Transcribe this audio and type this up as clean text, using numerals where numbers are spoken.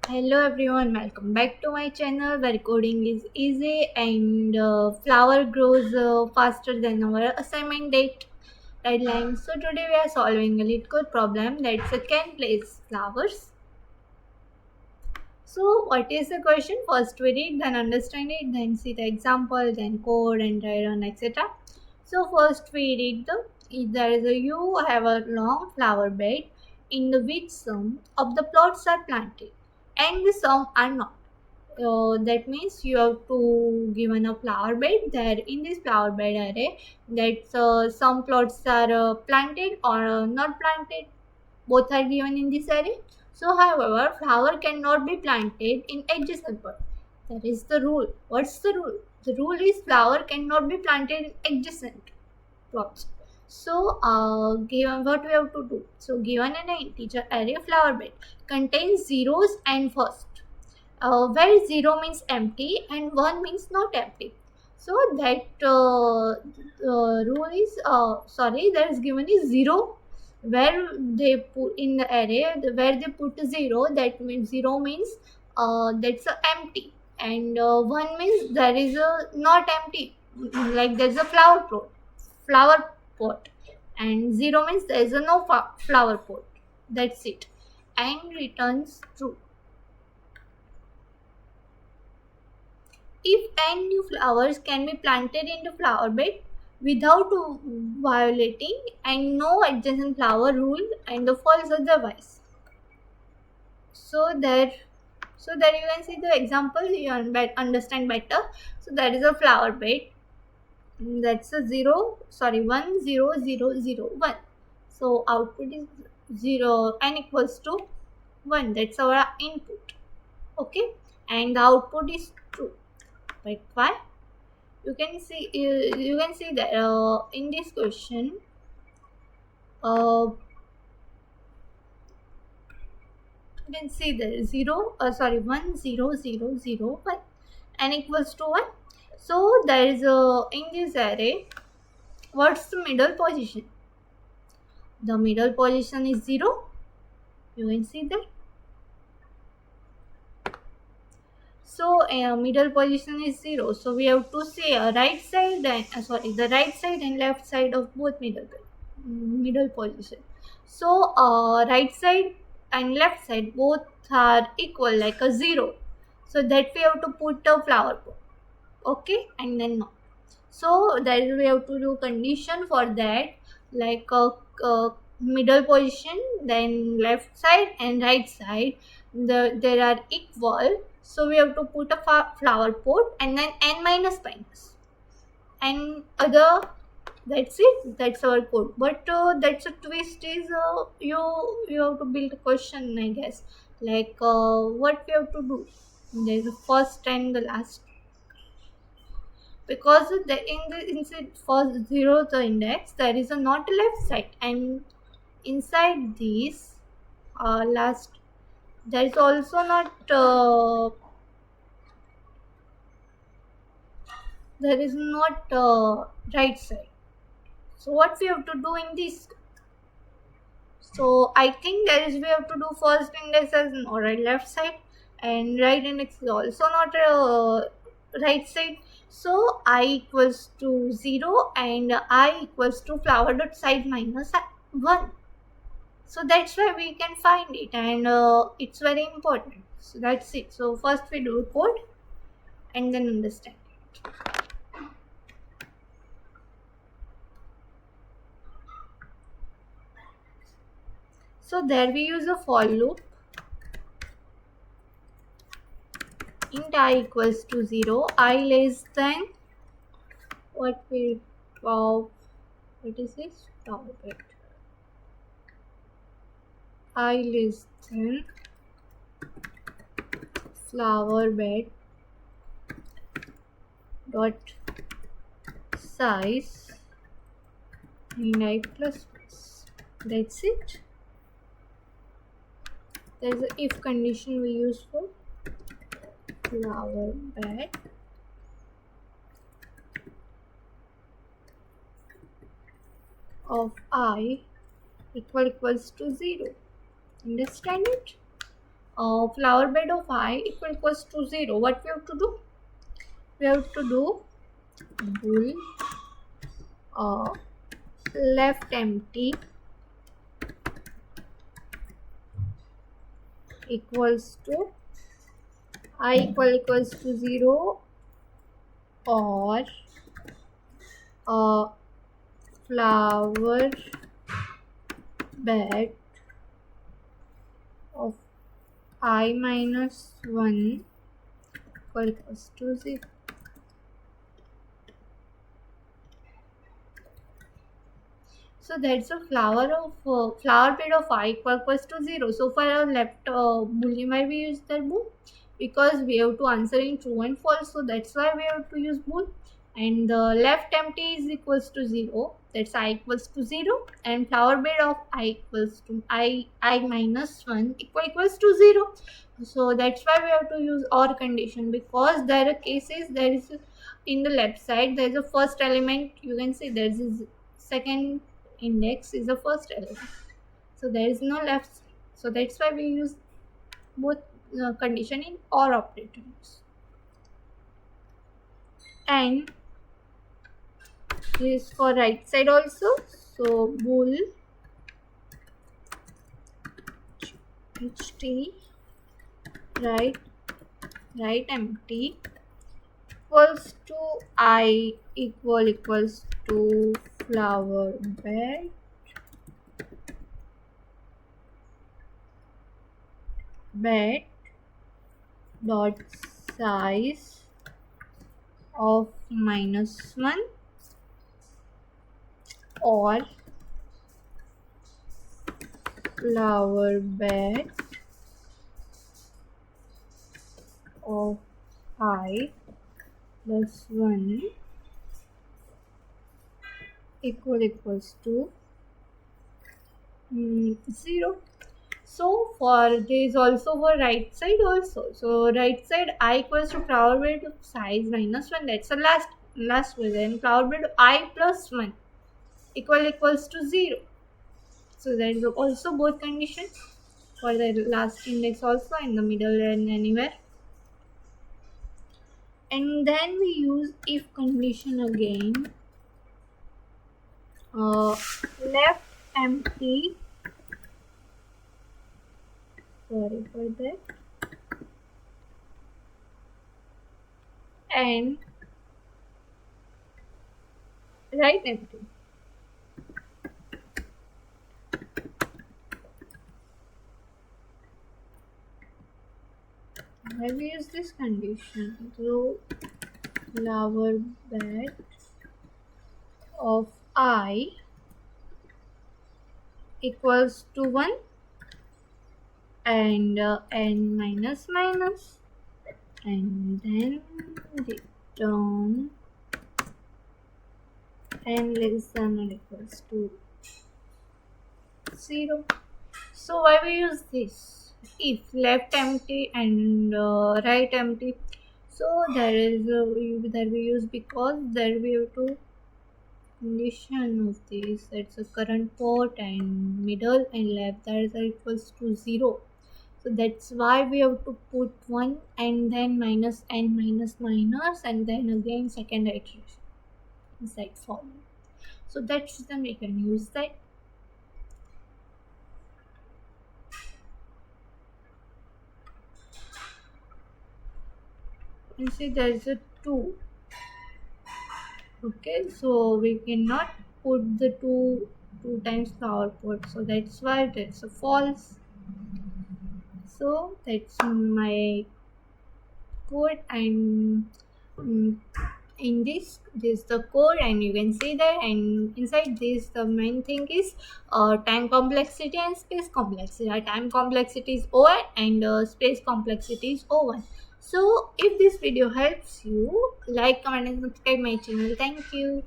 Hello everyone, welcome back to my channel where coding is easy and flower grows faster than our assignment date deadline. So today we are solving a lead code problem that's a can place flowers. So what is the question? First we read, then understand it, then see the example, then code and try run etc. So first we read the if there is a you have a long flower bed in the which some of the plots are planted and the some are not. That means you have to given a flower bed there in this flower bed array that some plots are planted or not planted, both are given in this array. So however flower cannot be planted in adjacent plot. That is the rule. What's the rule? The rule is flower cannot be planted in adjacent plots. So given what we have to do, so given an integer array flower bed contains zeros and first, where 0 means empty and 1 means not empty. So that rule is that is given is 0 where they put in the array where they put 0, that means 0 means that's a empty, and 1 means there is a not empty, like there's a flower pot, and 0 means there is a no flower pot. That's it, and returns true. If n new flowers can be planted in the flower bed without violating and no adjacent flower rule and the false otherwise. So there you can see the example, you understand better. So there is a flower bed, that's a 1 0 0 0 1. So output is 0 n equals to 1, that's our input. Okay, and the output is true. But why? You can see that in this question, uh, you can see that 1 0 0 0 1 n equals to 1. So there is a in this array, what's the middle position? The middle position is 0. You can see that. So middle position is 0. So we have to say right side and the right side and left side of both middle position. So right side and left side both are equal like a 0. So that we have to put a flower pot. Okay, and then no. So that we have to do condition for that, like middle position, then left side and right side there are equal. So we have to put a flower pot and then n minus minus and other. That's it, that's our code. But that's a twist is you have to build a question, I guess, like what we have to do. There's the first and the last, because inside first 0 the index there is a not left side, and inside this last there is also not there is not right side. So what we have to do in this? So I think there is we have to do first index as no right left side, and right index is also not right side. So I equals to 0 and I equals to flower dot side minus 1. So that's why we can find it, and it's very important. So that's it. So first we do code and then understand. So there we use a for loop. Int I equals to 0, I less than what we what is this? I less than flower bed dot size and I plus plus. That's it. There's a if condition we use for flower bed of I equals to 0. Understand it? flower bed of I equals to 0. What we have to do? We have to do bool left empty equals to I equals to 0 or flower bed of I minus 1 equals to 0. So that's a flower bed of I equals to 0. So for our left boolean, why we use that bool? Because we have to answer in true and false. So that's why we have to use bool. And the left empty is equals to 0. That's I equals to 0. And flower bed of I equals to I minus 1 equals to 0. So that's why we have to use OR condition, because there are cases there is in the left side there is a first element, you can see there is second index is the first element, so there is no left side. So that's why we use both condition in OR operators. And this is for right side also. So bool ht right empty equals to I equals to flower bed dot size of minus 1 or flower bed of I plus 1 equals to 0. So for this also for right side also. So right side I equals to flower bed of size minus 1. That's the last one. Then flower bed of I plus 1 equals to 0. So that is also both conditions for the last index also and the middle and anywhere. And then we use if condition again. Left empty. Sorry for that. And right empty. Why we use this condition? So flower bed of I equals to 1 and n minus and then return n less than or equals to 0. So why we use this? If left empty and right empty, so there is that we use because there we have to condition of this, that's a current port and middle and left, that is equals to 0. So that's why we have to put 1 and then minus and then again second iteration inside formula. So that's then we can use that. You see there is a 2. Okay, so we cannot put the 2 times the output, so that's why that's a false. So that's my code, and in this is the code, and you can see that, and inside this the main thing is time complexity and space complexity. Time complexity is O1 and space complexity is O1. So if this video helps you, like, comment and subscribe my channel. Thank you.